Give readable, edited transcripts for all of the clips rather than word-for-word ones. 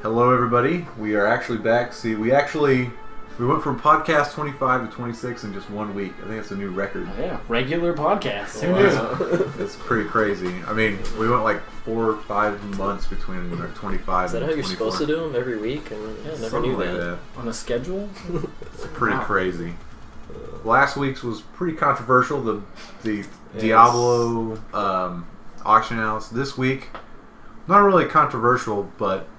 Hello, everybody. We are actually back. See, we went from podcast 25 to 26 in just 1 week. I think that's a new record. Oh, yeah, regular podcast. It's pretty crazy. I mean, we went like 4 or 5 months between 25 and 24. Is that how you're supposed to do them every week? I never knew that. On a schedule? It's pretty crazy. Last week's was pretty controversial. The Diablo auction house. This week, not really controversial, but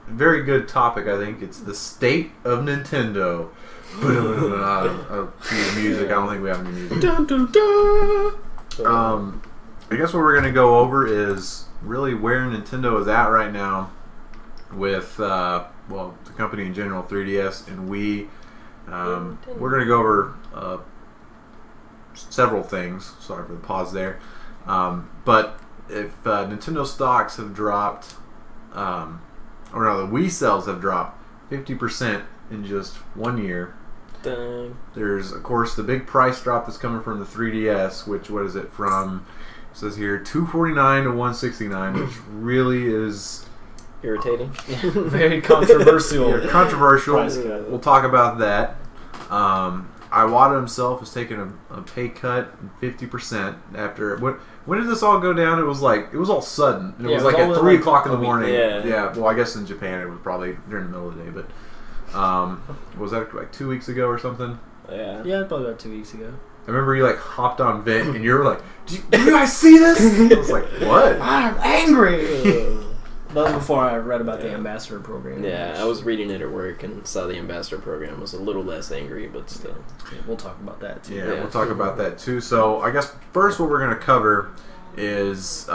very good topic. I think it's the state of Nintendo. Music. I don't think we have any music. I guess what we're gonna go over is really where Nintendo is at right now with the company in general, 3DS and Wii. We're gonna go over several things. Sorry for the pause there. But if Nintendo stocks have dropped, or no, the Wii sales have dropped 50% in just 1 year. Dang. There's, of course, the big price drop that's coming from the 3DS, which, what is it, from, it says here, $249 to $169, which really is irritating. Very controversial. Yeah, controversial. We'll talk about that. Iwata himself has taken a pay cut, 50% after. When did this all go down? It was all sudden. It was like at 3 o'clock in the morning. Yeah. Well, I guess in Japan it was probably during the middle of the day, but was that like 2 weeks ago or something? Yeah, probably about 2 weeks ago. I remember you like hopped on Vent and you were like, "Do you guys see this?" I was like, "What?" I'm angry. That was before I read about the ambassador program. Yeah, I was reading it at work and saw the ambassador program. Was a little less angry, but still. Yeah, we'll talk about that too. Yeah, we'll talk about that too. So I guess first what we're going to cover is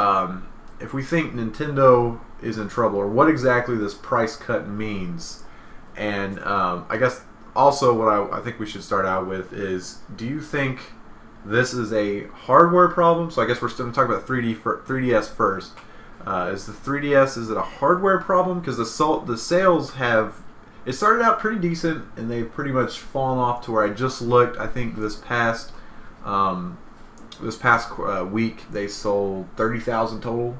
if we think Nintendo is in trouble, or what exactly this price cut means. And I guess also what I think we should start out with is, do you think this is a hardware problem? So I guess we're still going to talk about 3DS first. Is the 3DS, is it a hardware problem? Because the sales have, it started out pretty decent and they've pretty much fallen off to where I just looked. I think this past week they sold 30,000 total,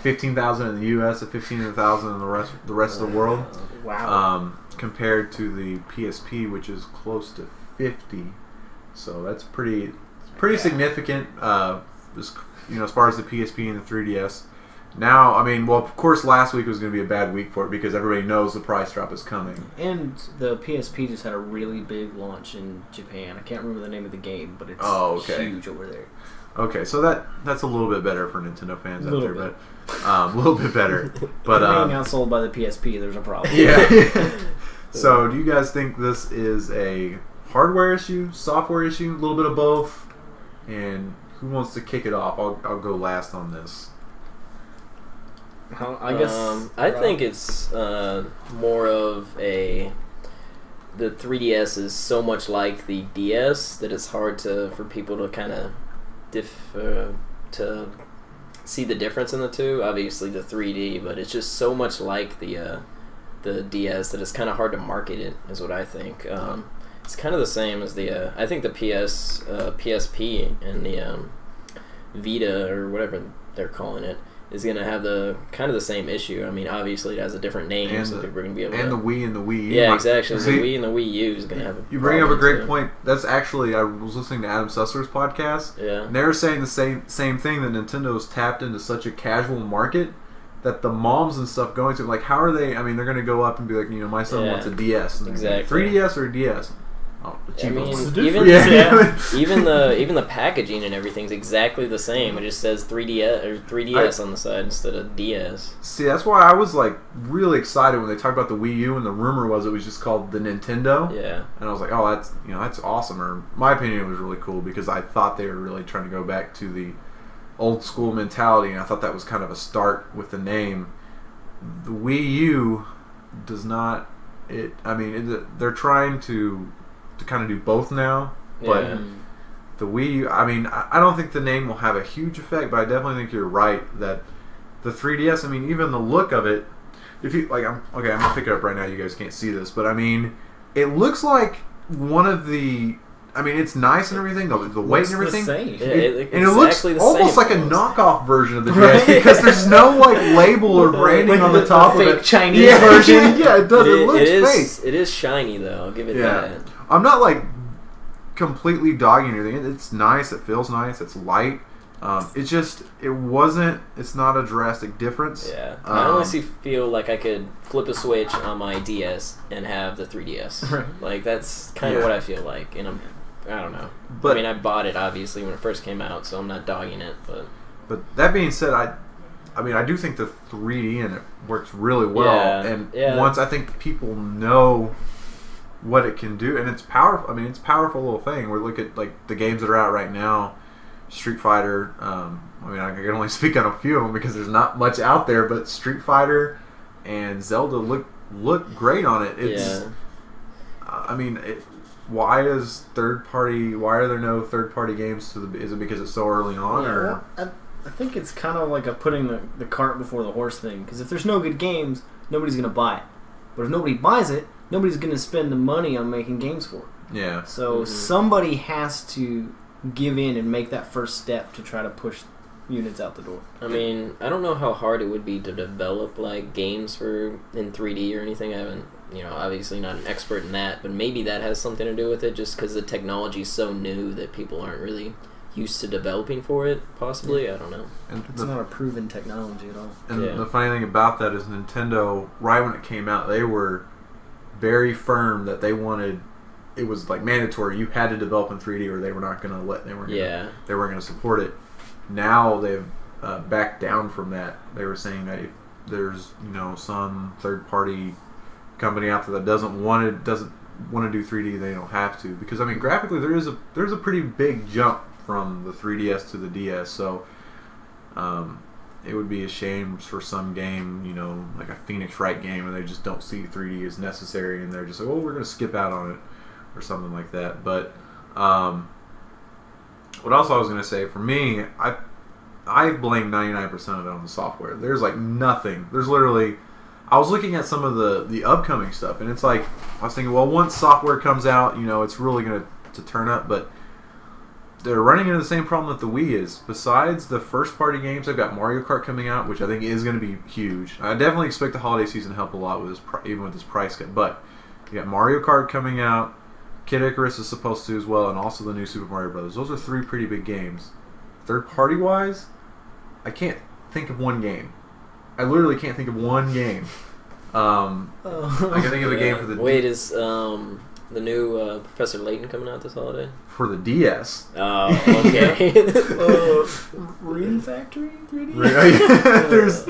15,000 in the U.S. and 15,000 in the rest of the world. Wow. Compared to the PSP, which is close to 50. So that's pretty significant. As far as the PSP and the 3DS. Now, I mean, well, of course, last week was going to be a bad week for it because everybody knows the price drop is coming. And the PSP just had a really big launch in Japan. I can't remember the name of the game, but it's huge over there. Okay, so that's a little bit better for Nintendo fans out there, but a little bit better. But being outsold by the PSP, there's a problem. Yeah. So, do you guys think this is a hardware issue, software issue, a little bit of both? And who wants to kick it off? I'll go last on this. I guess I think it's more of the 3DS is so much like the DS that it's hard for people to kind of to see the difference in the two. Obviously the 3D, but it's just so much like the DS that it's kind of hard to market it, is what I think. It's kind of the same as I think the PSP and the Vita or whatever they're calling it is going to have the kind of the same issue. I mean, obviously it has a different name, so people are going to be able to... the Wii and the Wii U. Yeah, exactly. The Wii and the Wii U is going to have a You bring up a great point. That's actually, I was listening to Adam Sussler's podcast, and they were saying the same thing, that Nintendo's tapped into such a casual market that the moms and stuff going to, like, how are they, I mean, they're going to go up and be like, my son wants a DS. And exactly. 3DS or a DS? Oh, I mean, even the packaging and everything's exactly the same. It just says 3DS on the side instead of DS. See, that's why I was like really excited when they talked about the Wii U, and the rumor was it was just called the Nintendo. Yeah. And I was like, oh, that's awesome. Or in my opinion, it was really cool because I thought they were really trying to go back to the old school mentality, and I thought that was kind of a start with the name. The Wii U does not. They're trying to kind of do both now, but the Wii, I mean, I don't think the name will have a huge effect, but I definitely think you're right that the 3DS, I mean, even the look of it, if you, like, I'm gonna pick it up right now, you guys can't see this, but I mean, it looks like one of the, I mean, it's nice and everything. The weight and everything. The same. And it looks almost like a knockoff version of the DS because there's no like label or branding on the top of it. Fake Chinese version. Yeah, it does. It looks fake. It is shiny though. I'll give it that. I'm not like completely dogging anything. It's nice. It feels nice. It's light. It's not a drastic difference. Yeah. I honestly feel like I could flip a switch on my DS and have the 3DS. Right. Like, that's kind of what I feel like. And I don't know. But, I mean, I bought it, obviously, when it first came out, so I'm not dogging it. But that being said, I do think the 3D in it works really well. Once I think people know what it can do, and it's powerful. I mean, it's a powerful little thing. We look at, like, the games that are out right now. Street Fighter, I mean, I can only speak on a few of them because there's not much out there, but Street Fighter and Zelda look great on it. I mean, why are there no third-party games is it because it's so early on? Or? I think it's kind of like a putting the cart before the horse thing, because if there's no good games, nobody's going to buy it. But if nobody buys it, nobody's going to spend the money on making games for it. Yeah. So somebody has to give in and make that first step to try to push units out the door. I mean, I don't know how hard it would be to develop like games in 3D or anything. I haven't, obviously not an expert in that, but maybe that has something to do with it, just because the technology is so new that people aren't really used to developing for it. Possibly, I don't know. And it's not a proven technology at all. And the funny thing about that is Nintendo, right when it came out, they were very firm that they wanted. It was like mandatory. You had to develop in 3D, or they were not going to they weren't going to support it. Now they've backed down from that. They were saying that if there's some third party company out there that doesn't want to do 3D, they don't have to, because I mean graphically there's a pretty big jump from the 3DS to the DS. So it would be a shame for some game, like a Phoenix Wright game, where they just don't see 3D as necessary, and they're just like, oh, we're going to skip out on it. Or something like that. But what else I was going to say, for me, I blame 99% of it on the software. There's like nothing. There's literally, I was looking at some of the upcoming stuff, and it's like, I was thinking, well, once software comes out, it's really going to turn up, but they're running into the same problem that the Wii is. Besides the first party games, they've got Mario Kart coming out, which I think is going to be huge. I definitely expect the holiday season to help a lot with this, even with this price cut, but you got Mario Kart coming out. Kid Icarus is supposed to as well, and also the new Super Mario Brothers. Those are 3 pretty big games. Third party wise, I can't think of one game. I literally can't think of one game. I can think of a game for the. Wait, is the new Professor Layton coming out this holiday? For the DS. Oh, okay. Ring Factory 3D. There's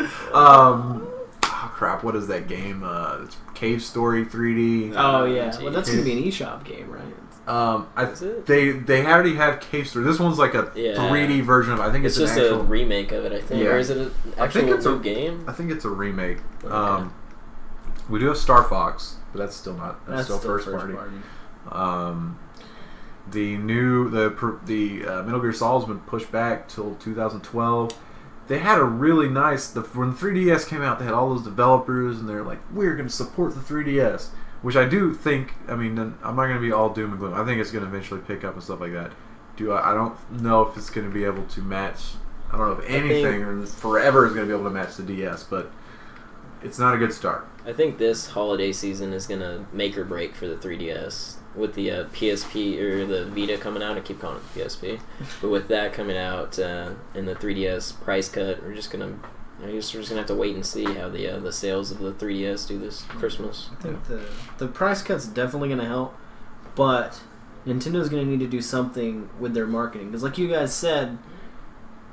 crap, what is that game? It's Cave Story 3D. Oh yeah, well that's gonna be an eShop game, right? They already have Cave Story. This one's like a 3D version of. I think it's just a remake of it. I think, or is it an actual new game? I think it's a remake. Okay. We do have Star Fox, but that's still not. That's still first party. The Metal Gear Solid's been pushed back till 2012. They had a really nice... when 3DS came out, they had all those developers, and they're like, we're going to support the 3DS. Which I do think... I mean, I'm not going to be all doom and gloom. I think it's going to eventually pick up and stuff like that. I don't know if it's going to be able to match... I don't know if anything or forever is going to be able to match the DS, but it's not a good start. I think this holiday season is going to make or break for the 3DS. With the PSP or the Vita coming out, I keep calling it PSP, but with that coming out and the 3DS price cut, we're just gonna have to wait and see how the sales of the 3DS do this Christmas. I think the price cut's definitely gonna help, but Nintendo's gonna need to do something with their marketing, because like you guys said,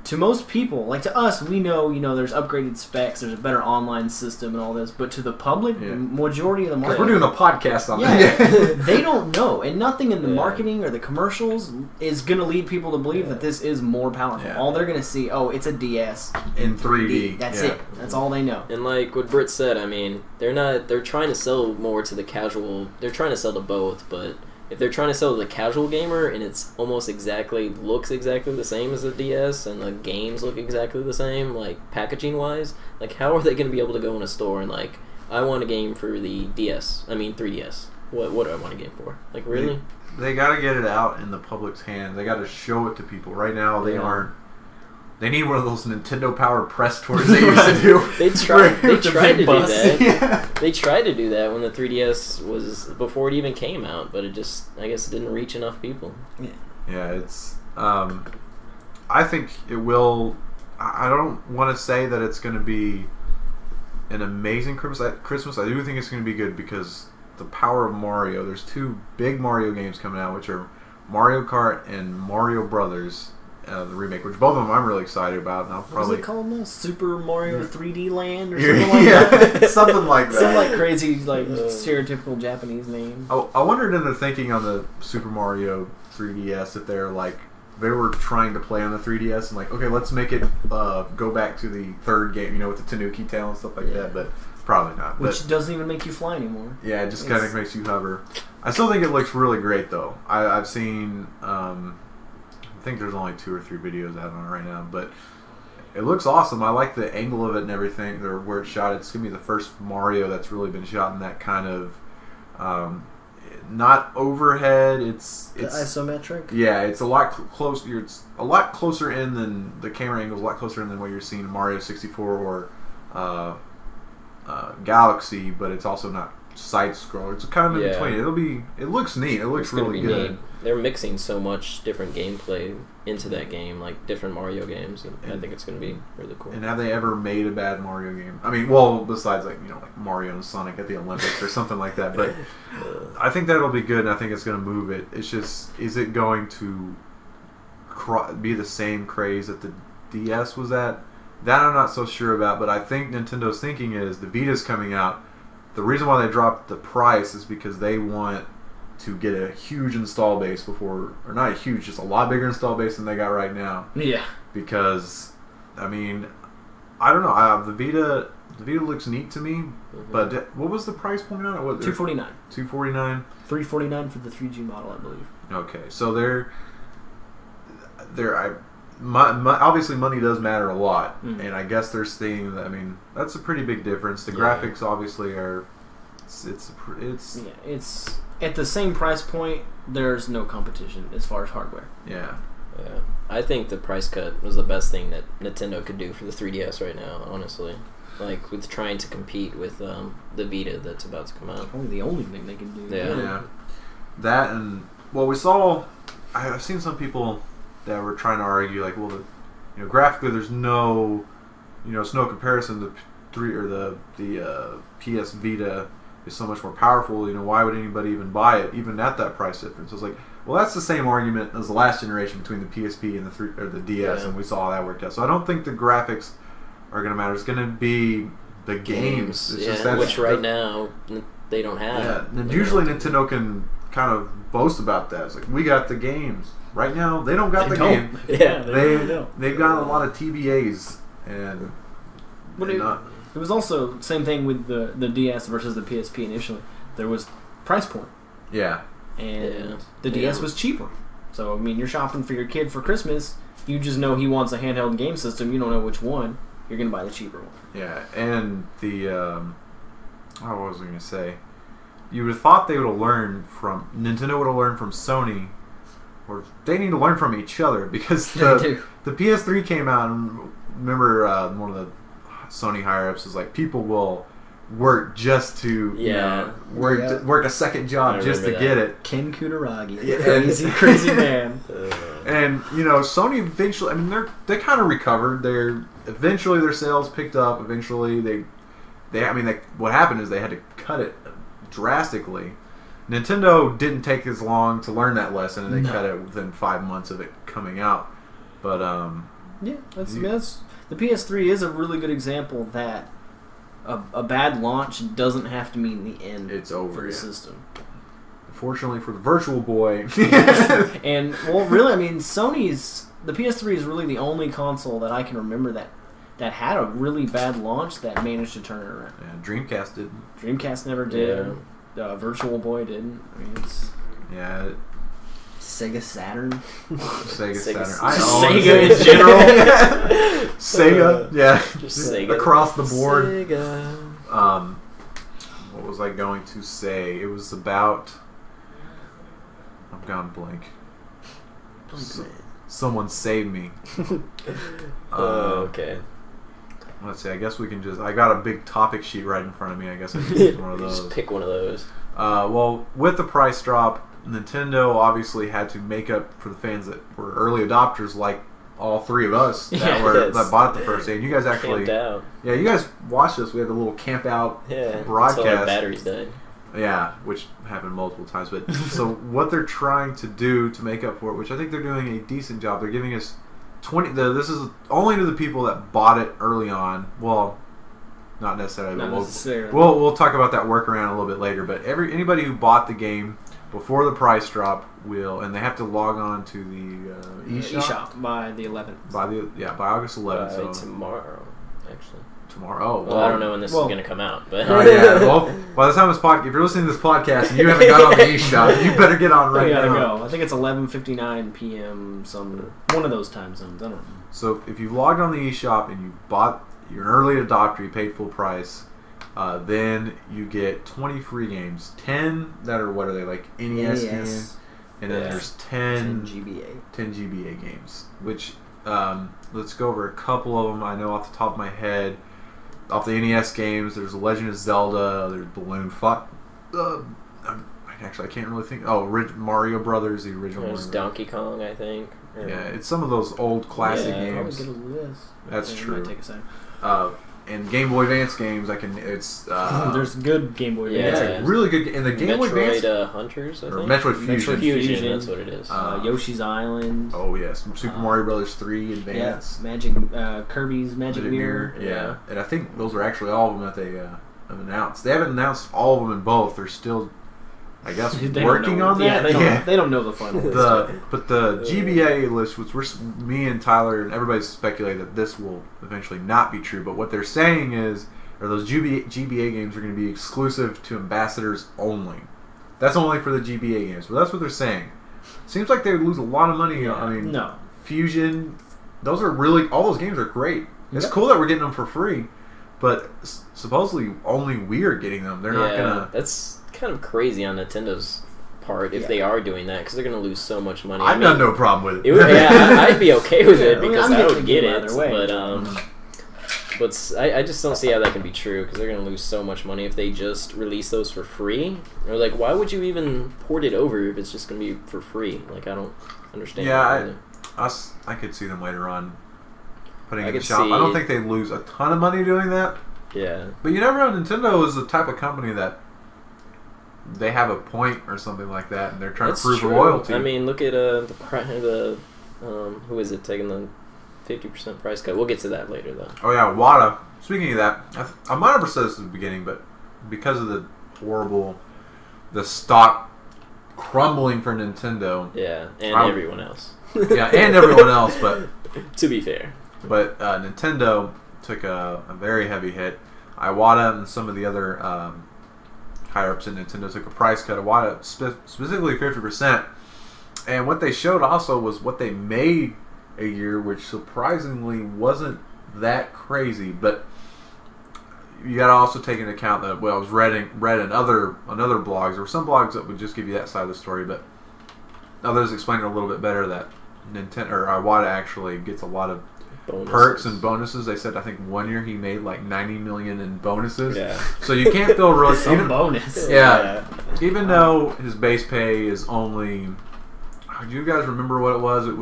to most people, like to us, we know, there's upgraded specs, there's a better online system and all this, but to the public, the majority of the market... Because we're doing a podcast on that. They don't know, and nothing in the marketing or the commercials is going to lead people to believe that this is more powerful. Yeah. All they're going to see, it's a DS in 3D. That's it. That's all they know. And like what Britt said, I mean, they're trying to sell more to the casual, they're trying to sell to both, but... if they're trying to sell to the casual gamer and it's almost looks exactly the same as the DS and the games look exactly the same, like packaging wise, like how are they going to be able to go in a store and like, I want a game for the 3DS? What do I want a game for? Like, really? They got to get it out in the public's hands. They got to show it to people. Right now, they aren't. They need one of those Nintendo-powered press tours they used to do. They tried to do that. Yeah. They tried to do that when the 3DS was before it even came out, but it just, I guess, it didn't reach enough people. Yeah, it's. I think it will. I don't want to say that it's going to be an amazing Christmas. I do think it's going to be good because the power of Mario. There's 2 big Mario games coming out, which are Mario Kart and Mario Brothers. The remake, which both of them I'm really excited about. And I'll probably... What was it called now? Super Mario 3D Land or something like that? Something like that. Some like crazy, like stereotypical Japanese name. I wondered in the thinking on the Super Mario 3DS if they're like, they were trying to play on the 3DS and like, okay, let's make it go back to the 3rd game, with the Tanuki tail and stuff like that, but probably not. Which doesn't even make you fly anymore. Yeah, it just kind of makes you hover. I still think it looks really great though. I've seen... I think there's only 2 or 3 videos out on it right now, but it looks awesome. I like the angle of it and everything, or where it's shot. It's gonna be the first Mario that's really been shot in that kind of not overhead. It's isometric. Yeah, it's a lot closer. It's a lot closer in than the camera angle is a lot closer in than what you're seeing in Mario 64 or Galaxy, but it's also not side scroller. It's kind of in between. It looks neat. It looks really good. Neat. They're mixing so much different gameplay into that game, like different Mario games, and I think it's going to be really cool. And have they ever made a bad Mario game? I mean, well, besides like Mario and Sonic at the Olympics or something like that. But I think that'll be good, and I think it's going to move it. It's just, is it going to be the same craze that the DS was at? That I'm not so sure about. But I think Nintendo's thinking is the Vita's coming out. The reason why they dropped the price is because they want to get a huge install base before, or not a huge, just a lot bigger install base than they got right now. Yeah. Because, I mean, I don't know. The Vita looks neat to me, but what was the price point on it? What, $249. $249. $349 for the 3G model, I believe. Okay, so obviously money does matter a lot, and I guess they're seeing that. I mean, that's a pretty big difference. The graphics obviously are. It's at the same price point. There's no competition as far as hardware. Yeah. I think the price cut was the best thing that Nintendo could do for the 3DS right now. Honestly, like with trying to compete with the Vita that's about to come out. Probably the only thing they can do. Yeah. That and we saw. I've seen some people that were trying to argue like, well, graphically there's no, it's no comparison to the PS Vita is so much more powerful. Why would anybody even buy it, even at that price difference? I was like, well, that's the same argument as the last generation between the PSP and the DS, and we saw how that worked out. So I don't think the graphics are going to matter. It's going to be the games. It's just which right now they don't have. Yeah, and usually Nintendo can kind of boast about that. It's like, we got the games. Right now, they don't got the game. Yeah, they've got a lot of TBAs, and it was also same thing with the DS versus the PSP initially. There was price point. Yeah. And the DS was cheaper. So, I mean, you're shopping for your kid for Christmas. You just know he wants a handheld game system. You don't know which one. You're going to buy the cheaper one. Yeah, and what was I going to say? You would have thought they would have learned from... Nintendo would have learned from Sony, or they need to learn from each other, because the PS3 came out, and remember one of the Sony higher-ups is like, people will work just to work a second job just to get it. Ken Kutaragi, crazy man. And Sony eventually, I mean, they kind of recovered. Eventually their sales picked up. Eventually what happened is they had to cut it drastically. Nintendo didn't take as long to learn that lesson, and they cut it within 5 months of it coming out. But that's the PS3 is a really good example that a bad launch doesn't have to mean the end. It's over for the system. Fortunately for the Virtual Boy, and really, I mean, the PS3 is really the only console that I can remember that had a really bad launch that managed to turn it around. Yeah, Dreamcast did. Dreamcast never did. Virtual Boy didn't. I mean, Sega Saturn. Sega Saturn. Sega in general. Sega, just Sega across the board. Sega. What was I going to say? It was about... I've gone blank. Someone save me. Okay. Let's see. I guess we can just... I got a big topic sheet right in front of me. I guess I can use one of those. Just pick one of those. Well, with the price drop, Nintendo obviously had to make up for the fans that were early adopters, like all three of us that bought it the first day. And you guys actually... Camped out. Yeah, you guys watched us. We had a little camp out broadcast. Until our batteries died. Yeah, which happened multiple times. But so what they're trying to do to make up for it, which I think they're doing a decent job, they're giving us 20. This is only to the people that bought it early on. Well, not necessarily. Not necessarily. We'll talk about that workaround a little bit later. But anybody who bought the game before the price drop will, and they have to log on to the eShop by the 11th. By August 11th. So tomorrow, actually. Tomorrow. Well, I don't know when this is going to come out, but well, by the time this podcast, if you're listening to this podcast and you haven't got on the eShop, you better get on right now. You gotta go. I think it's 11:59 p.m. one of those time zones. I don't know. So if you logged on the eShop and you bought, you're an early adopter, you paid full price, then you get 20 free games. 10 that are, what are they, like NES games, and then there's 10 GBA games. Which let's go over a couple of them. I know off the top of my head. Off the NES games, there's Legend of Zelda, there's Balloon Fight. Actually, I can't really think. Oh, Mario Brothers, the original. There's Donkey Kong, I think. Yeah, it's some of those old classic games. Get a list. That's true. Might take a second. And Game Boy Advance games, there's good Game Boy Advance. Yeah, it's really good. And the Game Boy Advance Hunters, I think. Or Metroid Fusion. Metroid Fusion, that's what it is. Yoshi's Island. Oh yes, Super Mario Brothers 3 Advance. Yeah, Kirby's Magic Mirror. Yeah, and I think those are actually all of them that they have announced. They haven't announced all of them in both. They're still, I guess, working on that. They don't know the final list. But the GBA list, which me and Tyler and everybody's speculated that this will eventually not be true. But what they're saying is, those GBA games are going to be exclusive to ambassadors only. That's only for the GBA games. But that's what they're saying. Seems like they would lose a lot of money. Yeah. I mean, no. Fusion, those are really, all those games are great. It's cool that we're getting them for free, but supposedly only we're getting them. They're not gonna. That's kind of crazy on Nintendo's part if they are doing that, because they're going to lose so much money. I've got no problem with it. I'd be okay with it because I would get it. Either way. But I just don't see how that can be true, because they're going to lose so much money if they just release those for free. Or like, why would you even port it over if it's just going to be for free? Like, I don't understand. Yeah, I could see them later on putting it in the shop. I don't think they lose a ton of money doing that. Yeah. But you never know. Nintendo is the type of company that they have a point or something like that, and they're trying to prove a loyalty. I mean, look at the who is it taking the 50% price cut? We'll get to that later, though. Oh yeah, Wada. Speaking of that, I might have said this at the beginning, but because of the stock crumbling for Nintendo. Yeah, and everyone else. Yeah, and everyone else, but to be fair, but Nintendo took a very heavy hit. Iwata and some of the other higher ups in Nintendo took a price cut. Iwata specifically 50%, and what they showed also was what they made a year, which surprisingly wasn't that crazy. But you got to also take into account that I was read in other blogs. There were some blogs that would just give you that side of the story, but others explained it a little bit better that Nintendo or Iwata actually gets a lot of perks and bonuses. They said I think one year he made like $90 million in bonuses. Yeah. So you can't feel really some bonus. Yeah. Even though his base pay is only, do you guys remember what it was? It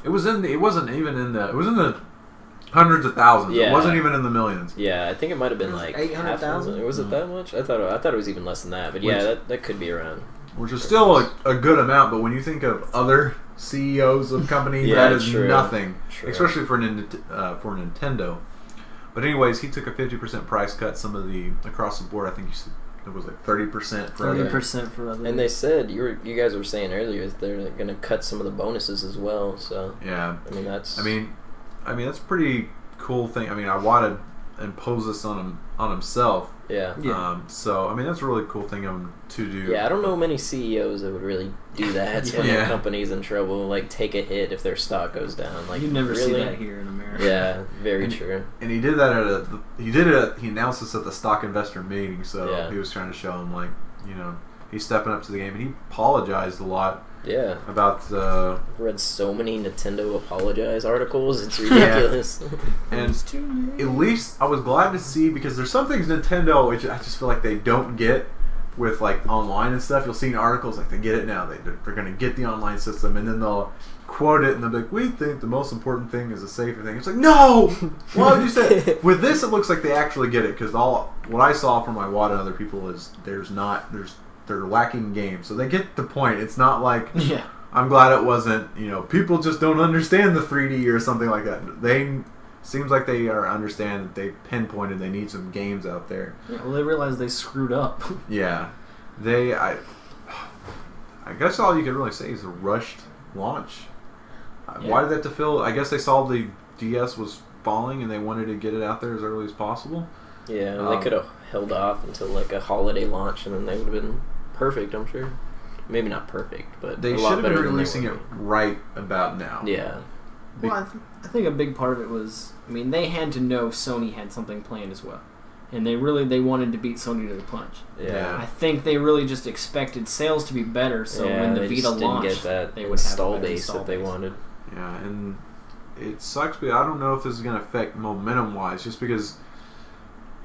was in the hundreds of thousands. Yeah. It wasn't even in the millions. Yeah, I think it might have been like 800,000. Was it that much? I thought it was even less than that. But yeah, that could be around. Which is still a good amount, but when you think of other CEOs of companies, that is nothing, especially for Nintendo. But anyways, he took a 50% price cut. Some of the across the board, I think you said it was like 30% for 30% for other. And they said you guys were saying earlier that they're going to cut some of the bonuses as well. So yeah, I mean that's a pretty cool thing. I mean, Iwata imposed this on himself. Yeah. So I mean that's a really cool thing of them to do. Yeah, I don't know many CEOs that would really do that when their company's in trouble, like take a hit if their stock goes down. Like you never really? see that here in America. Yeah, very true. And he did that at he announced this at the stock investor meeting, so he was trying to show him like, you know, he's stepping up to the game, and he apologized a lot. Yeah. About I've read so many Nintendo apologize articles, it's ridiculous. And at least I was glad to see, because there's some things Nintendo which I just feel like they don't get with like online and stuff. You'll see in articles like they get it now, they're going to get the online system, and then they'll quote it and they'll be like, we think the most important thing is a safer thing. It's like, no! Why would you say it? With this it looks like they actually get it, because what I saw from my WAD and other people is they're lacking games, so they get the point. It's not like I'm glad it wasn't, you know, people just don't understand the 3D or something like that. Seems like they understand that they pinpointed they need some games out there. Yeah, well, they realized they screwed up. Yeah, I guess all you can really say is a rushed launch. Why did they have to fill? I guess they saw the DS was falling and they wanted to get it out there as early as possible. Yeah, they could have held off until like a holiday launch, and then they would have been perfect, I'm sure. Maybe not perfect, but they should have been releasing it right about now. Yeah. Well, I think a big part of it was, I mean, they had to know Sony had something planned as well, and they wanted to beat Sony to the punch. Yeah. I think they really just expected sales to be better, so when the Vita launched, they would have a base that they wanted. Yeah, and it sucks, but I don't know if this is going to affect momentum-wise, just because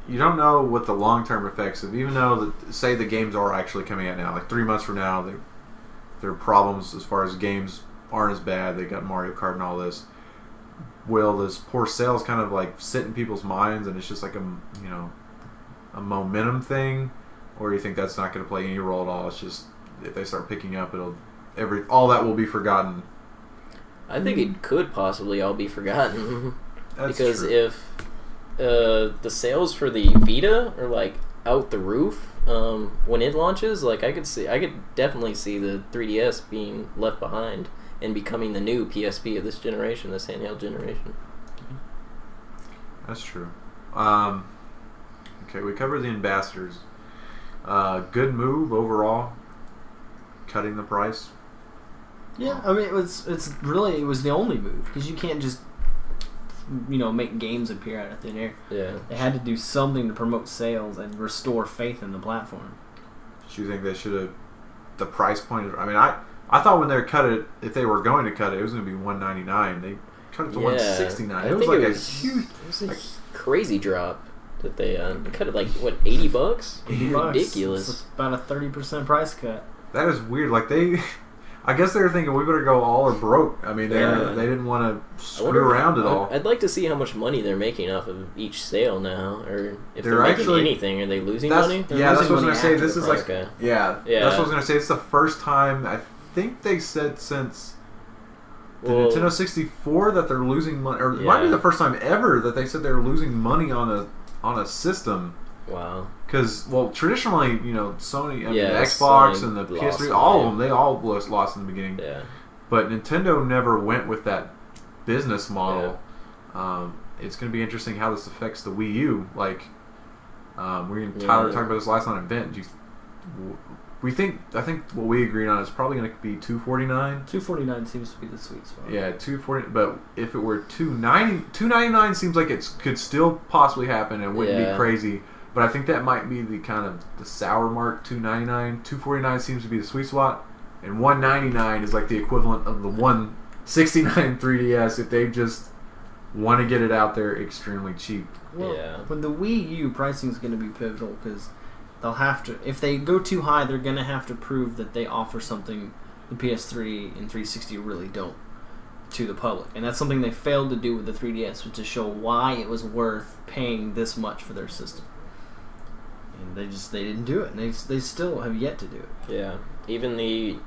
you don't know what the long-term effects of, even though, say the games are actually coming out now, like 3 months from now, there are problems as far as games aren't as bad, they got Mario Kart and all this. Will this poor sales kind of like sit in people's minds and it's just like a momentum thing? Or do you think that's not going to play any role at all? It's just, if they start picking up, all that will be forgotten. I think it could possibly all be forgotten. Because true. If the sales for the Vita are like out the roof when it launches, like I could definitely see the 3DS being left behind and becoming the new PSP of this generation, this handheld generation. That's true. Okay, we covered the ambassadors. Good move overall, cutting the price. Yeah, I mean it was the only move, because you can't just make games appear out of thin air. Yeah. They had to do something to promote sales and restore faith in the platform. Do you think they should have, the price point? I mean, I thought when they cut it, if they were going to cut it, it was going to be $199. They cut it to $169. It was like a huge, crazy drop that they cut it like what, $80? $80. Ridiculous. It's about a 30% price cut. That is weird. Like I guess they were thinking we better go all or broke. I mean, they didn't want to screw around at all. I'd like to see how much money they're making off of each sale now, or if they're making anything. Are they losing money? That's what I was going to say. This is like, okay. That's what I was going to say. It's the first time I think they said since the Nintendo 64 that they're losing money, or it might be the first time ever that they said they were losing money on a system. Wow. Because, traditionally, Sony, the Xbox and the PS3, all of them, they all lost in the beginning. Yeah. But Nintendo never went with that business model. Yeah. It's going to be interesting how this affects the Wii U. Like, Tyler talked about this last night at event. I think what we agreed on is probably going to be $249. $249 seems to be the sweet spot. Yeah, $240. But if it were $299 seems like it could still possibly happen and wouldn't be crazy. But I think that might be the kind of the sour mark. $299, $249 seems to be the sweet spot, and $199 is like the equivalent of the $169 3DS if they just want to get it out there extremely cheap. Well, when the Wii U pricing is going to be pivotal, because they'll have to, if they go too high, they're going to have to prove that they offer something the PS3 and 360 really don't to the public, and that's something they failed to do with the 3DS, was to show why it was worth paying this much for their system. And they didn't do it, and they still have yet to do it. Yeah, even the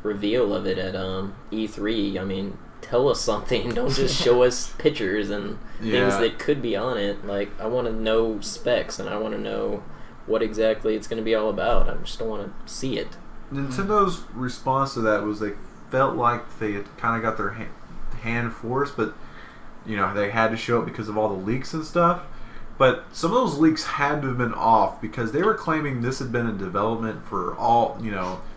reveal of it at E3. I mean, tell us something. Don't just show us pictures and things that could be on it. Like, I want to know specs, and I want to know what exactly it's going to be all about. I just don't want to see it. Nintendo's response to that was they felt like they had kind of got their hand forced, but they had to show it because of all the leaks and stuff. But some of those leaks had to have been off because they were claiming this had been in development for all,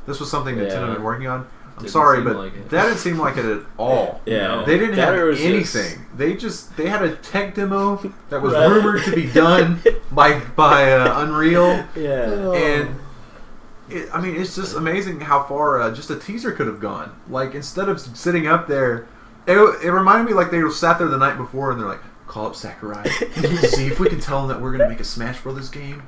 this was something Nintendo had been working on. I'm sorry, but that didn't seem like it at all. Yeah. They didn't have anything. They had a tech demo that was rumored to be done by Unreal. Yeah. And it's just amazing how far just a teaser could have gone. Like, instead of sitting up there, it reminded me like they sat there the night before and they're like, call up Sakurai, see if we can tell him that we're gonna make a Smash Brothers game.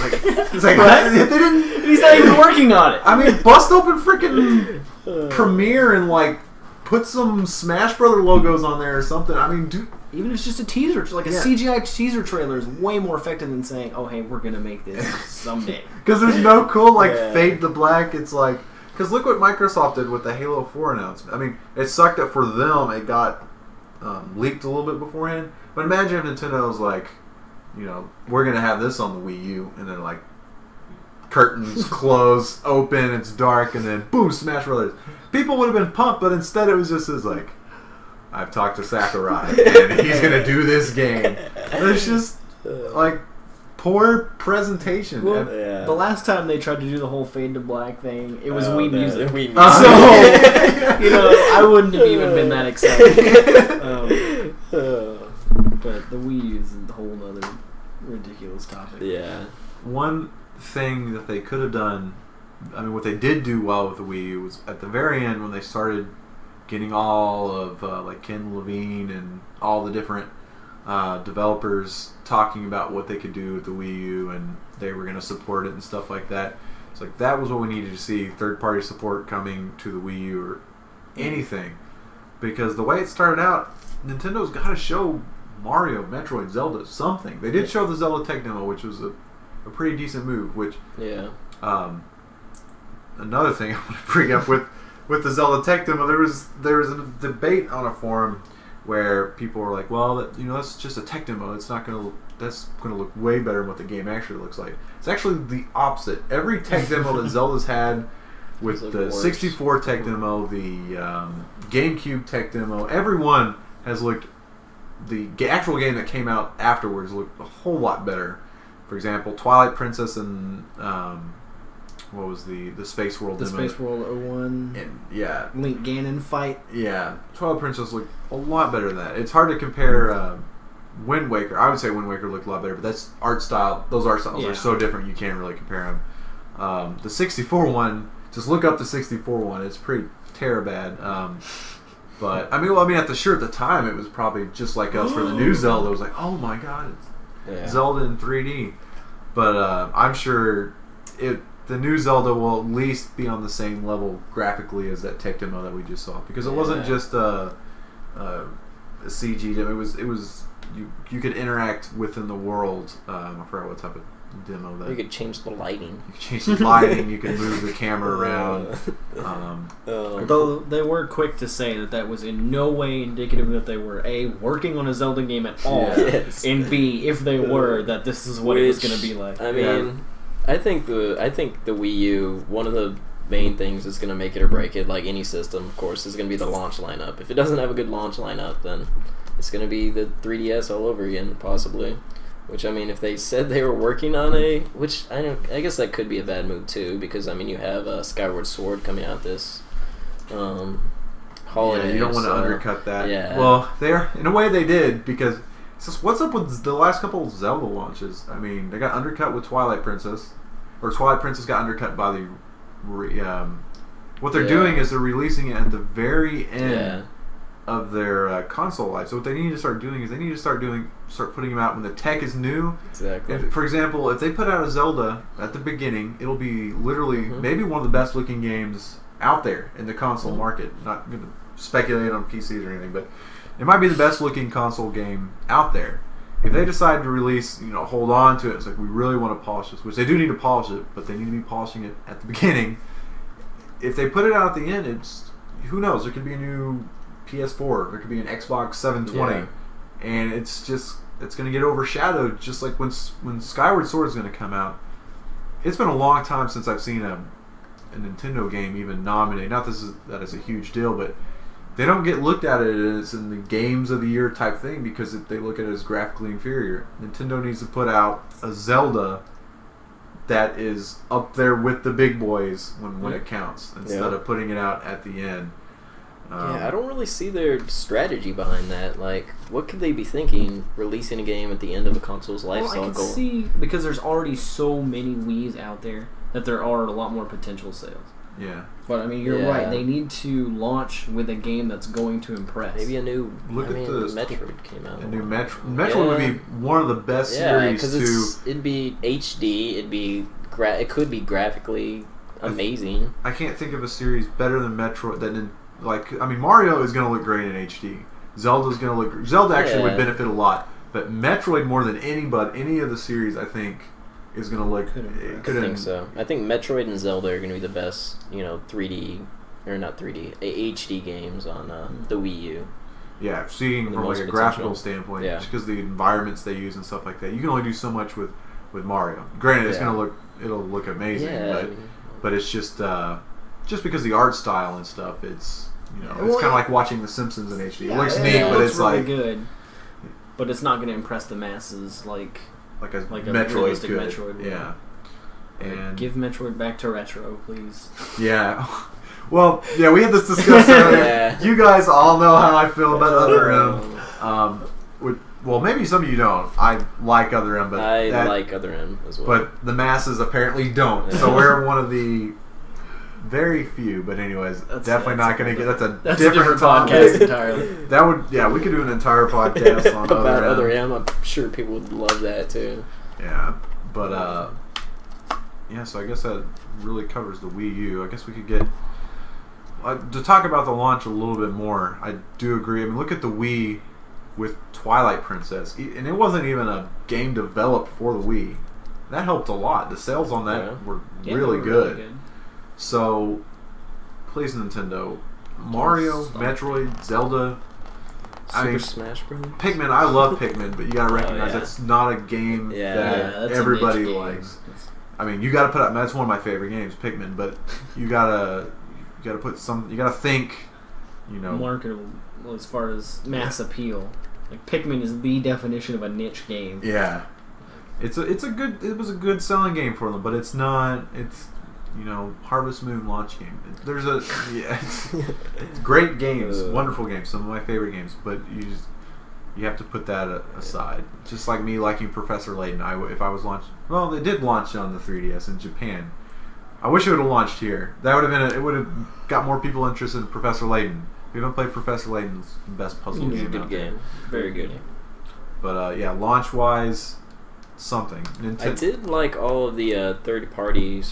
Like, it's like they didn't. He's not even working on it. I mean, bust open freaking Premiere and like put some Smash Brother logos on there or something. I mean, dude. Even if it's just a teaser, like a CGI teaser trailer is way more effective than saying, "Oh, hey, we're gonna make this someday." Because there's no cool fade to black. It's like, because look what Microsoft did with the Halo 4 announcement. I mean, it sucked that for them it got leaked a little bit beforehand. But imagine if Nintendo was like, we're gonna have this on the Wii U, and then like curtains close, open, it's dark, and then boom, Smash Brothers. People would have been pumped, but instead it was just as like, I've talked to Sakurai, and he's gonna do this game. It's just like poor presentation. Well, the last time they tried to do the whole fade to black thing, it was Wii Music. Wii Music. So I wouldn't have even been that excited. But the Wii U is a whole other ridiculous topic. Yeah. One thing that they could have done, what they did do well with the Wii U was at the very end when they started getting all of like Ken Levine and all the different developers talking about what they could do with the Wii U, and they were going to support it and stuff like that. It's like that was what we needed to see, third-party support coming to the Wii U or anything. Because the way it started out, Nintendo's got to show Mario, Metroid, Zelda, something. They did show the Zelda tech demo, which was a pretty decent move. Which another thing I want to bring up with the Zelda tech demo, there was a debate on a forum where people were like, "Well, that's just a tech demo. It's not going to. That's going to look way better than what the game actually looks like." It's actually the opposite. Every tech demo that Zelda's had, with the 64 tech demo, the GameCube tech demo, everyone has looked. The actual game that came out afterwards looked a whole lot better. For example, Twilight Princess and what was the Space World demo? The Space World 01. And Link Ganon fight. Yeah, Twilight Princess looked a lot better than that. It's hard to compare Wind Waker. I would say Wind Waker looked a lot better, but that's art style. Those art styles are so different you can't really compare them. The 64 one, just look up the 64 one. It's pretty bad. But at the time it was probably just like us for the new Zelda. It was like, oh my god, it's Zelda in 3D. But I'm sure the new Zelda will at least be on the same level graphically as that tech demo that we just saw, because it wasn't just a CG demo. It was you could interact within the world. I forgot what type of demo that. You could change the lighting. You could change the lighting. You could move the camera around. Though they were quick to say that was in no way indicative that they were A, working on a Zelda game at all, and B, if they were, that this is what it was going to be like. I mean, I think the Wii U, one of the main things that's going to make it or break it, like any system, of course, is going to be the launch lineup. If it doesn't have a good launch lineup, then it's going to be the 3DS all over again, possibly. Which, if they said they were working on which I guess that could be a bad move too, because you have Skyward Sword coming out this holiday. Yeah, you don't want to undercut that. Yeah. Well, in a way they did, because it's just, what's up with the last couple of Zelda launches? They got undercut with Twilight Princess, or Twilight Princess got undercut by the. What they're doing is they're releasing it at the very end of their console life. So what they need to start doing is they need to start putting them out when the tech is new. Exactly. For example, if they put out a Zelda at the beginning, it'll be literally maybe one of the best looking games out there in the console market. Not going to speculate on PCs or anything, but it might be the best looking console game out there. If they decide to release, hold on to it, it's like, we really want to polish this, which they do need to polish it, but they need to be polishing it at the beginning. If they put it out at the end, who knows? There could be a new PS4, there could be an Xbox 720, and it's going to get overshadowed, just like when Skyward Sword is going to come out. It's been a long time since I've seen a Nintendo game even nominated. Not that is a huge deal, but they don't get looked at it as in the games of the year type thing because they look at it as graphically inferior. Nintendo needs to put out a Zelda that is up there with the big boys when it counts, instead of putting it out at the end. Yeah, I don't really see their strategy behind that. Like, what could they be thinking, releasing a game at the end of a console's life cycle? I can see, because there's already so many Wii's out there, that there are a lot more potential sales. Yeah. But, I mean, you're right. They need to launch with a game that's going to impress. Maybe a new... Metroid came out. A new Metroid would be one of the best series to... it'd be HD, it could be graphically amazing. I can't think of a series better than Metroid Mario is going to look great in HD. Zelda actually would benefit a lot, but Metroid more than any of the series I think is going to look. I think so. I think Metroid and Zelda are going to be the best, 3D or not 3D, HD games on the Wii U. Yeah, seeing from like a graphical standpoint, just because the environments they use and stuff like that, you can only do so much with Mario. Granted, it'll look amazing, but it's just because the art style and stuff, it's it's kind of like watching The Simpsons in HD. It looks neat, but it's really like good. But it's not going to impress the masses like a Metroid realistic could. Metroid. Yeah. And give Metroid back to retro, please. Yeah. Well, yeah, we had this discussion earlier. You guys all know how I feel about Other M. Well, maybe some of you don't. I like Other M, but I like Other M as well. But the masses apparently don't. So we're one of the very few. But anyways, definitely not going to get. That's a different podcast entirely. That would, we could do an entire podcast on about Other M. I'm sure people would love that too. Yeah, but so I guess that really covers the Wii U. I guess we could get. To talk about the launch a little bit more, I do agree. I mean, look at the Wii with Twilight Princess, and it wasn't even a game developed for the Wii. That helped a lot. The sales on that were really good. So, please, Nintendo, Mario, Metroid, Zelda, Super Smash Bros. Pikmin. I love Pikmin, but you gotta recognize it's not a game that everybody likes. I mean, you gotta put up. That's one of my favorite games, Pikmin, but you gotta put some. You gotta think. Marketable as far as mass appeal. Like Pikmin is the definition of a niche game. Yeah, it was a good selling game for them, but it's not. It's Harvest Moon launch game. It's great games, wonderful games, some of my favorite games, but you have to put that aside. Just like me liking Professor Layton. If I was launched, well, they did launch on the 3DS in Japan. I wish it would have launched here. That would have been it would have got more people interested in Professor Layton. If you haven't played Professor Layton's the best puzzle game. It's a good game. Very good. But launch wise, something. I did like all of the third party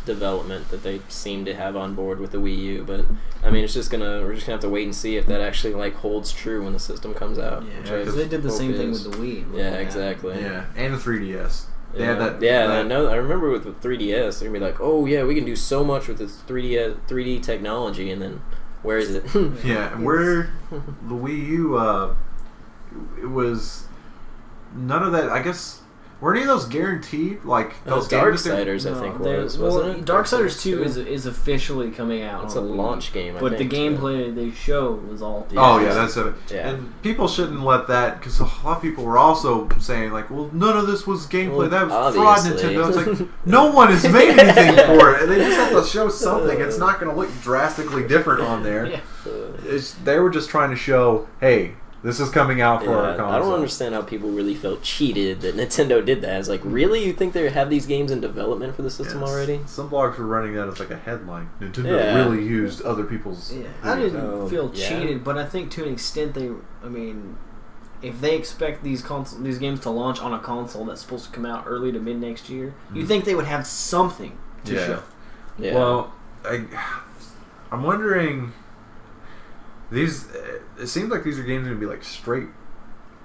development that they seem to have on board with the Wii U, but I mean, we're just gonna have to wait and see if that actually holds true when the system comes out. Yeah, because they did the same thing with the Wii. Yeah, exactly. Yeah, and the 3DS. They had that. Yeah, I know. I remember with the 3DS, they're gonna be like, "Oh yeah, we can do so much with this 3D technology," and then where is it? Yeah, and where the Wii U, it was none of that. I guess. Were any of those guaranteed? Like those Darksiders, I think wasn't it? Darksiders 2 is officially coming out. It's a launch game, but the gameplay they showed was all. That's it. Yeah. And people shouldn't let that, because a lot of people were also saying like, "Well, none of this was gameplay. That was fraud, Nintendo." It's like no one has made anything for it. They just have to show something. It's not going to look drastically different on there. Yeah. They were just trying to show, hey. This is coming out for our console. I don't understand how people really felt cheated that Nintendo did that. It's like, really? You think they have these games in development for the system already? Some blogs were running that as like a headline. Nintendo really used other people's... Yeah. I didn't feel cheated, but I think to an extent if they expect these games to launch on a console that's supposed to come out early to mid next year, you think they would have something to show. Yeah. Well, I'm wondering... It seems like these are games going to be like straight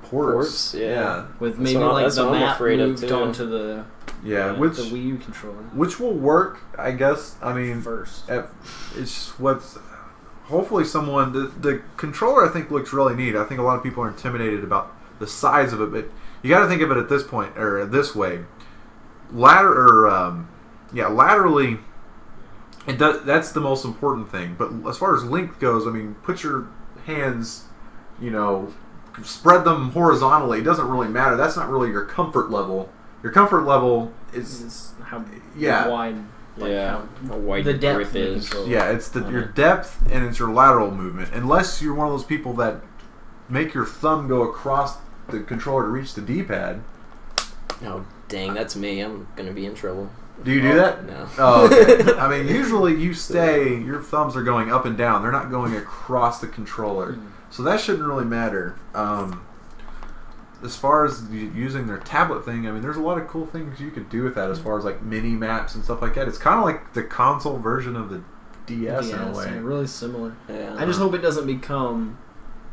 ports. Yeah. With maybe the map moved onto the the Wii U controller, which will work, I guess. I mean, first it's what's hopefully someone the controller I think looks really neat. I think a lot of people are intimidated about the size of it, but you got to think of it at this point or this way. Laterally. It does. That's the most important thing. But as far as length goes, I mean, put your hands, spread them horizontally. It doesn't really matter. That's not really your comfort level. Your comfort level is how wide. How wide the your depth grip is. Yeah, it's your depth and it's your lateral movement. Unless you're one of those people that make your thumb go across the controller to reach the D-pad. Oh, dang, that's me. I'm going to be in trouble. Do you do that? No. Oh, okay. I mean, usually your thumbs are going up and down. They're not going across the controller. So that shouldn't really matter. As far as using their tablet thing, I mean, there's a lot of cool things you could do with that as far as like mini maps and stuff like that. It's kind of like the console version of the DS in a way. Yeah, really similar. Yeah. I just hope it doesn't become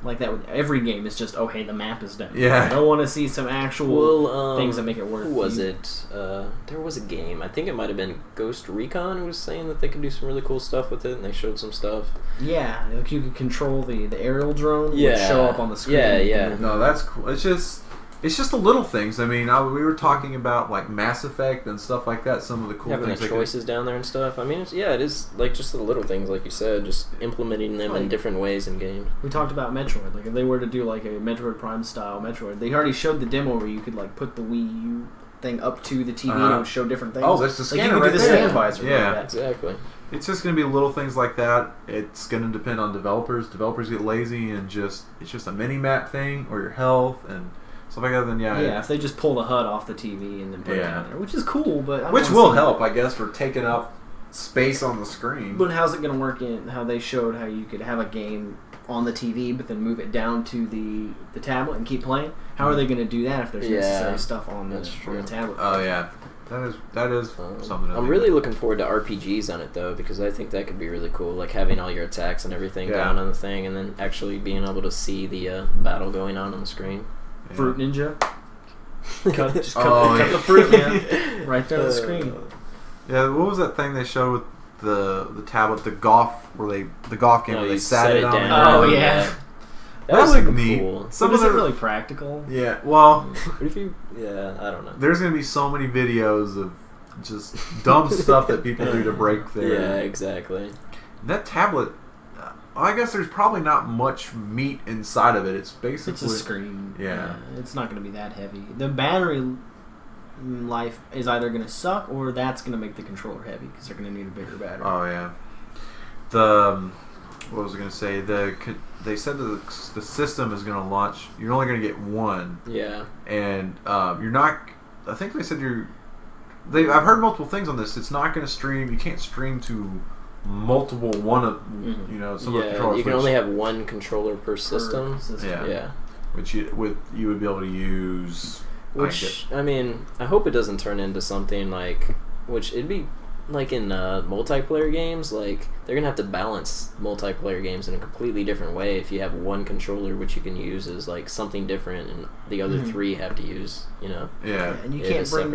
like that with every game. It's just, oh, hey, the map is done. Yeah. I don't want to see some actual things that make it work. Who was it? There was a game. I think it might have been Ghost Recon who was saying that they could do some really cool stuff with it, and they showed some stuff. Yeah, like you could control the aerial drone. Yeah. Would show up on the screen. Yeah. No, that's cool. It's just the little things. I mean, we were talking about like Mass Effect and stuff like that. Some of the cool having things. the choices down there and stuff. I mean, it is like just the little things, like you said, just implementing them in different ways in games. We talked about Metroid. Like if they were to do like a Metroid Prime style Metroid, they already showed the demo where you could like put the Wii U thing up to the TV and it would show different things. Oh, that's the scanner you could right do the there. scan visor. Yeah, like that. Exactly. It's just going to be little things like that. It's going to depend on developers. Developers get lazy and it's just a mini map thing or your health and stuff like that. Then if they just pull the HUD off the TV and then put it down there, which is cool, but which will help, I guess, for taking up space on the screen. But how's it going to work in how they showed how you could have a game on the TV but then move it down to the tablet and keep playing? How are they going to do that if there's necessary stuff on the tablet? Oh yeah, that is something. I'm really looking forward to RPGs on it though, because I think that could be really cool, like having all your attacks and everything down on the thing, and then actually being able to see the battle going on the screen. Yeah. Fruit Ninja. cut the fruit, man. Right there on the screen. Yeah, what was that thing they showed with the tablet, the golf game where they sat it on? Oh yeah. That was neat. Cool. Some of it really practical. Yeah. Well, what if you? Yeah, I don't know. There's gonna be so many videos of just dumb stuff that people do to break their. Yeah, exactly. That tablet. I guess there's probably not much meat inside of it. It's basically it's a screen. Yeah. It's not going to be that heavy. The battery life is either going to suck or that's going to make the controller heavy because they're going to need a bigger battery. Oh yeah. What was I going to say? They said that the system is going to launch. You're only going to get one. Yeah. And you're not. I think they said I've heard multiple things on this. It's not going to stream. You can't stream to multiple some of the controllers. You can only have one controller per system. Yeah. Which you would be able to use. Which I mean, I hope it doesn't turn into something like, which it'd be like in multiplayer games. Like they're gonna have to balance multiplayer games in a completely different way if you have one controller which you can use as like something different, and the other three have to use. Yeah. And you can't bring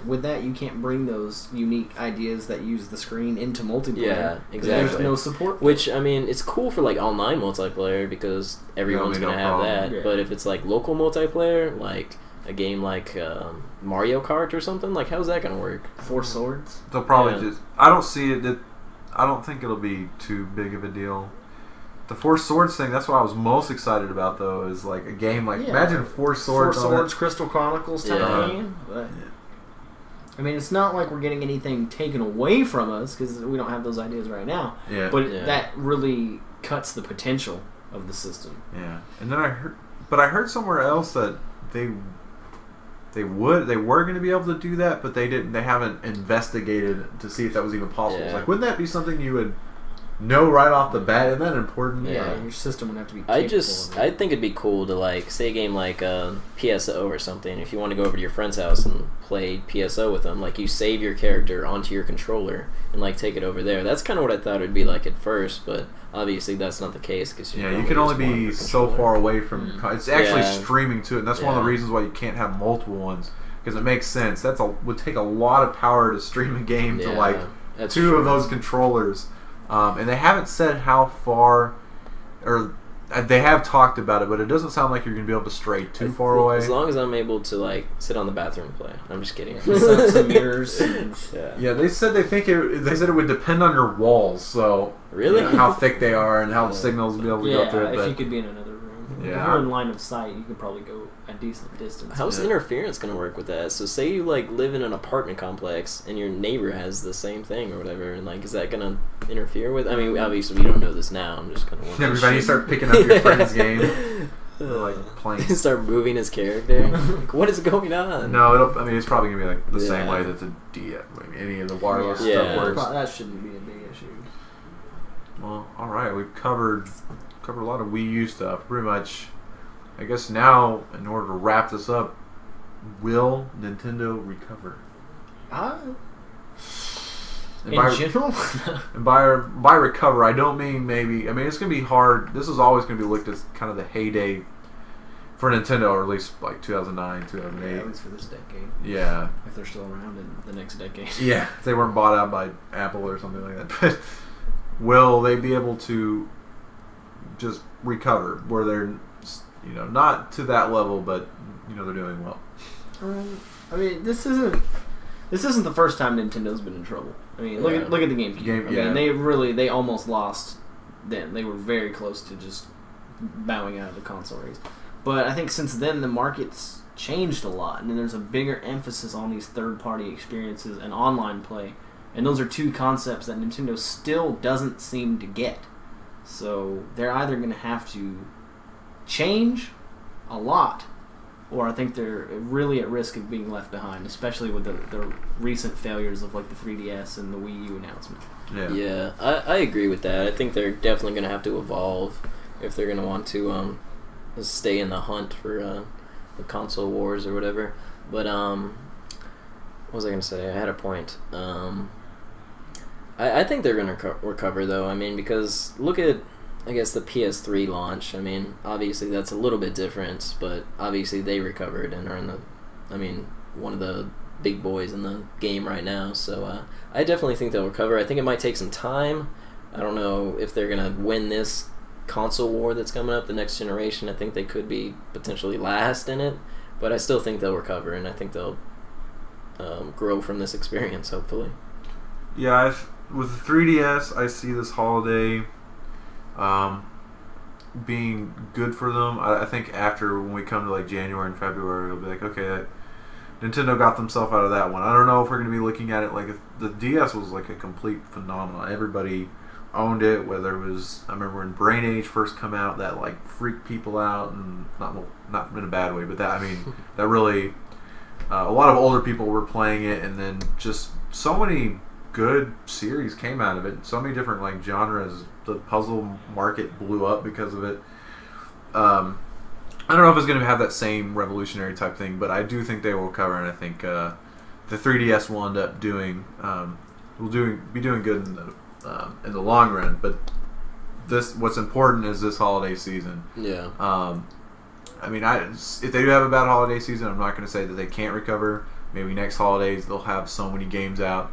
with that. You can't bring those unique ideas that use the screen into multiplayer. Yeah, exactly. There's no support. Which I mean, it's cool for like online multiplayer because everyone's gonna have that. Yeah. But if it's like local multiplayer, like a game like Mario Kart or something, like how's that gonna work? Four Swords. They'll probably just. I don't see it. I don't think it'll be too big of a deal. The Four Swords thing, that's what I was most excited about, though, is like a game like imagine Four Swords. Four Swords, Crystal Chronicles type game. But I mean, it's not like we're getting anything taken away from us because we don't have those ideas right now. Yeah. But that really cuts the potential of the system. Yeah. And then I heard somewhere else that they were going to be able to do that, but they didn't. They haven't investigated to see if that was even possible. Yeah. It's like, wouldn't that be something you would know right off the bat? Isn't that important? Yeah, your system would have to be. I think it'd be cool to like say a game like PSO or something. If you want to go over to your friend's house and play PSO with them, like you save your character onto your controller and like take it over there. That's kind of what I thought it'd be like at first, but obviously that's not the case because you can only be so far away from. It's actually streaming to it, and that's one of the reasons why you can't have multiple ones because it makes sense. Would take a lot of power to stream a game to like two of those controllers. And they haven't said how far or they have talked about it, but it doesn't sound like you're going to be able to stray too far away. As long as I'm able to like sit on the bathroom and play. I'm just kidding. Set up some mirrors. Yeah, they said they said it would depend on your walls, so really how thick they are and how the signals will be able to go through it. If you could be in another room, if you're in line of sight, you could probably go a decent distance. How's interference going to work with that? So say you like live in an apartment complex and your neighbor has the same thing or whatever, and like is that going to interfere with? I mean, obviously we don't know this now. I'm just kind of wondering. Everybody start picking up your friend's game. Like playing. Start moving his character. Like, what is going on? No, it's probably gonna be like the same way that the any of the wireless stuff works. That shouldn't be a big issue. Well, all right, we've covered a lot of Wii U stuff. Pretty much, I guess now in order to wrap this up, will Nintendo recover? In general? And by recover, I don't mean maybe. I mean, it's going to be hard. This is always going to be looked as kind of the heyday for Nintendo, or at least like 2009, 2008. Yeah, at least for this decade. Yeah. If they're still around in the next decade. Yeah, if they weren't bought out by Apple or something like that. But will they be able to just recover where they're, not to that level, but, they're doing well? I mean, this isn't the first time Nintendo's been in trouble. I mean, look at the GameCube. I mean, they almost lost then. They were very close to just bowing out of the console race. But I think since then the market's changed a lot, and then there's a bigger emphasis on these third-party experiences and online play. And those are two concepts that Nintendo still doesn't seem to get. So they're either going to have to change a lot, or I think they're really at risk of being left behind, especially with the recent failures of like the 3DS and the Wii U announcement. Yeah, I agree with that. I think they're definitely going to have to evolve if they're going to want to stay in the hunt for the console wars or whatever. But what was I going to say? I had a point. I think they're going to recover though. I mean, because look at, I guess, the PS3 launch. I mean, obviously that's a little bit different, but obviously they recovered and are one of the big boys in the game right now. So I definitely think they'll recover. I think it might take some time. I don't know if they're going to win this console war that's coming up, the next generation. I think they could be potentially last in it, but I still think they'll recover, and I think they'll grow from this experience, hopefully. Yeah, with the 3DS, I see this holiday being good for them. I think after, when we come to like January and February, it'll be like, okay, Nintendo got themselves out of that one. I don't know if we're going to be looking at it like, if the DS was like a complete phenomenon. Everybody owned it, whether it was, I remember when Brain Age first come out, that like freaked people out, and not in a bad way, but that really, a lot of older people were playing it, and then just so many good series came out of it. So many different like genres. The puzzle market blew up because of it. I don't know if it's going to have that same revolutionary type thing, but I do think they will recover, and I think the 3DS will end up be doing good in the long run. But what's important is this holiday season. Yeah. I mean, if they do have a bad holiday season, I'm not going to say that they can't recover. Maybe next holidays they'll have so many games out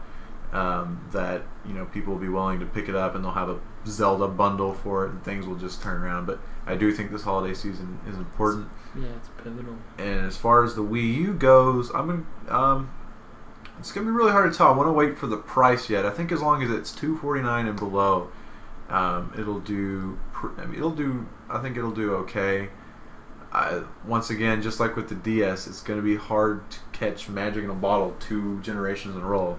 that people will be willing to pick it up, and they'll have a Zelda bundle for it, and things will just turn around. But I do think this holiday season is important. Yeah, it's pivotal. And as far as the Wii U goes, it's gonna be really hard to tell. I want to wait for the price yet. I think as long as it's $249 and below, it'll do. I think it'll do okay. Once again, just like with the DS, it's going to be hard to catch Magic in a Bottle 2 generations in a row.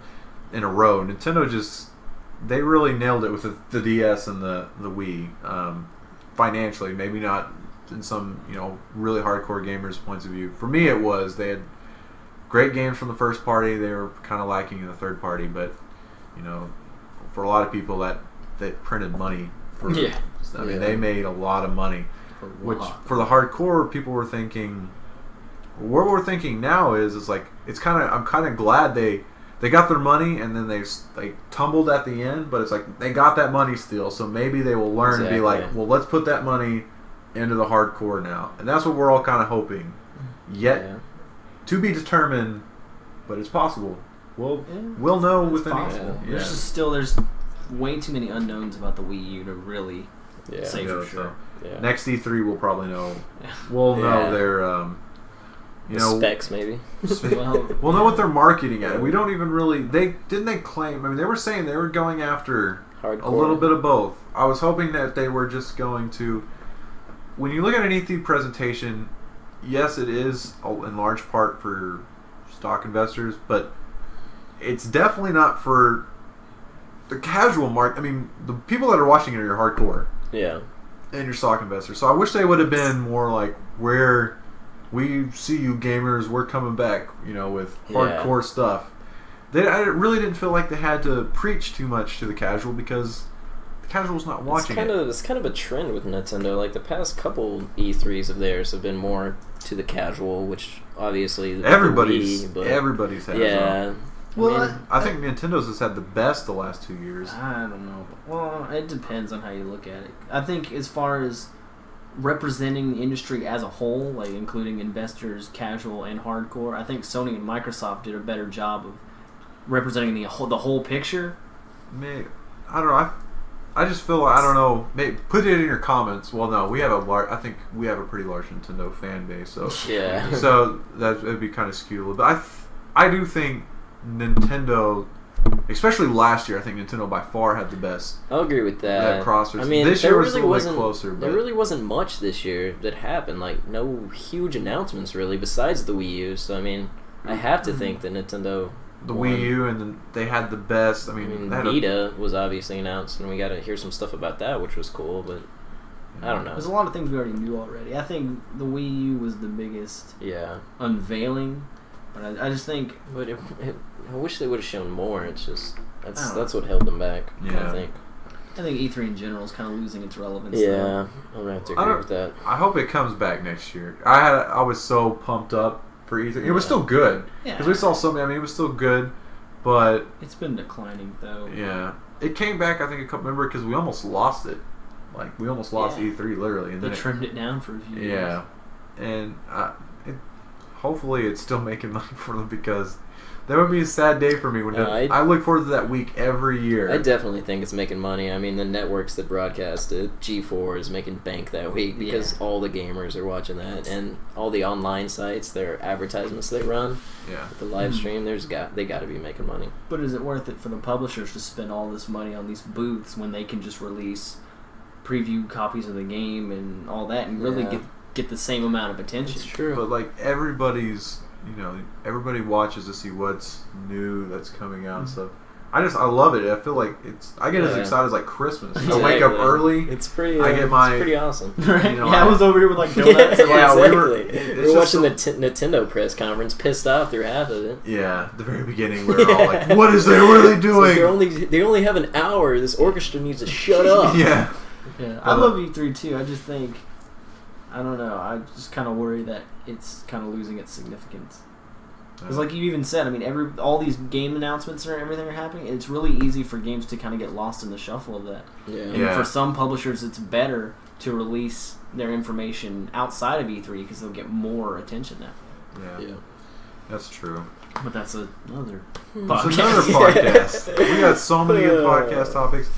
Nintendo they really nailed it with the DS and the Wii. Financially, maybe not in some really hardcore gamers' points of view. For me, it was. They had great games from the first party. They were kind of lacking in the third party, but for a lot of people, that they printed money. They made a lot of money. Which for the hardcore people were thinking, what we're thinking now is like I'm kind of glad they got their money, and then they tumbled at the end, but it's like they got that money still, so maybe they will learn to be like, well, let's put that money into the hardcore now, and that's what we're all kind of hoping. Yet to be determined, but it's possible. We'll know within. There's way too many unknowns about the Wii U to really say for sure. Yeah. Next E3 we'll probably know. We'll know their specs maybe. We'll know what they're marketing at. We don't even really. They claim. I mean, they were saying they were going after Hardcore. a little bit of both. I was hoping that they were just going to. When you look at an E3 presentation, yes, it is in large part for stock investors, but it's definitely not for the casual market. I mean, the people that are watching it are your hardcore. Yeah. And your stock investors. So I wish they would have been more like, where we see you gamers, we're coming back, with hardcore stuff. I really didn't feel like they had to preach too much to the casual because the casual's not watching it. It's kind of a trend with Nintendo. Like the past couple E3s of theirs have been more to the casual, which obviously everybody's has. Yeah. Well, I think Nintendo's has had the best the last 2 years. I don't know. Well, it depends on how you look at it. I think as far as representing the industry as a whole, like including investors, casual and hardcore, I think Sony and Microsoft did a better job of representing the whole picture. Maybe, I don't know. I just feel like, I don't know. Maybe put it in your comments. Well, no, I think we have a pretty large Nintendo fan base, so yeah. So that would be kind of skewed. But I do think Nintendo, especially last year, I think Nintendo by far had the best. I'll agree with that. Crossers. I mean, this year was a little bit closer. But there really wasn't much this year that happened. Like no huge announcements really, besides the Wii U. So I mean, I have to think that Nintendo. The Wii U, and then they had the best. I mean Vita was obviously announced, and we got to hear some stuff about that, which was cool. But I don't know. There's a lot of things we already knew already. I think the Wii U was the biggest unveiling, but I just think. But I wish they would have shown more. It's just that's what held them back. Yeah. I think E3 in general is kind of losing its relevance. Yeah, I'm gonna have to agree with that. I hope it comes back next year. I was so pumped up for E3. It was still good because we saw so many. I mean, it was still good, but it's been declining though. Yeah, it came back. I think remember because we almost lost it. Like we almost lost E3 literally, and they then trimmed it down for a few years. Yeah, and hopefully it's still making money for them because that would be a sad day for me when I look forward to that week every year. I definitely think it's making money. I mean, the networks that broadcast it, G4 is making bank that week because all the gamers are watching that, and all the online sites, their advertisements they run, the live stream, they got to be making money. But is it worth it for the publishers to spend all this money on these booths when they can just release preview copies of the game and all that and really get the same amount of attention? It's true. But like everybody watches to see what's new that's coming out and stuff. I love it. I feel like I get as excited as like Christmas. Exactly. I wake up early. It's pretty. It's pretty awesome. Right? I was over here with like donuts. We were watching the Nintendo press conference, pissed off through half of it. Yeah, the very beginning we were all like, "What is they really doing? They only have an hour. This orchestra needs to shut up." Yeah, I love E3 too. I just think, I don't know. I just kind of worry that it's kind of losing its significance. Because like you even said, I mean, all these game announcements and everything are happening. It's really easy for games to kind of get lost in the shuffle of that. Yeah. And for some publishers, it's better to release their information outside of E3 because they'll get more attention now. Yeah. That's true. But that's another podcast. We got so many good podcast topics.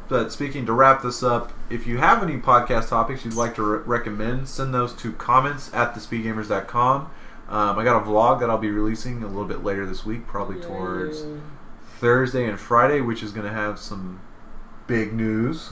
But speaking, to wrap this up, if you have any podcast topics you'd like to recommend, send those to comments@thespeedgamers.com. I got a vlog that I'll be releasing a little bit later this week, probably towards Thursday and Friday, which is going to have some big news.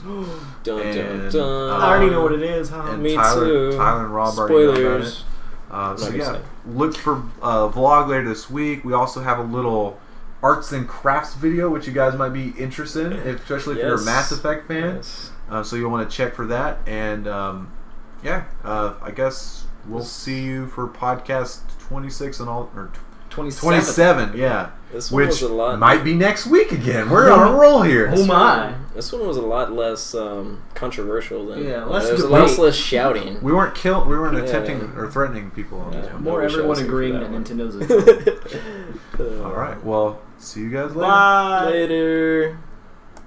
Dun, and, dun, dun. I already know what it is, huh? And Me Tyler, too. Tyler and Rob Spoilers. already know about it. Look for a vlog later this week. We also have a little arts and crafts video, which you guys might be interested in, especially if you're a Mass Effect fan. Yes. So you'll want to check for that. And I guess we'll see you for podcast 26 and all, or 27. Yeah. This one was a lot. Might be next week again. We're on a roll here. Oh my! This one was a lot less controversial than. Yeah, there was a lot less shouting. We weren't attempting or threatening people on this one. More everyone agreeing that Nintendo's. All right. Well, see you guys later. Bye. Later.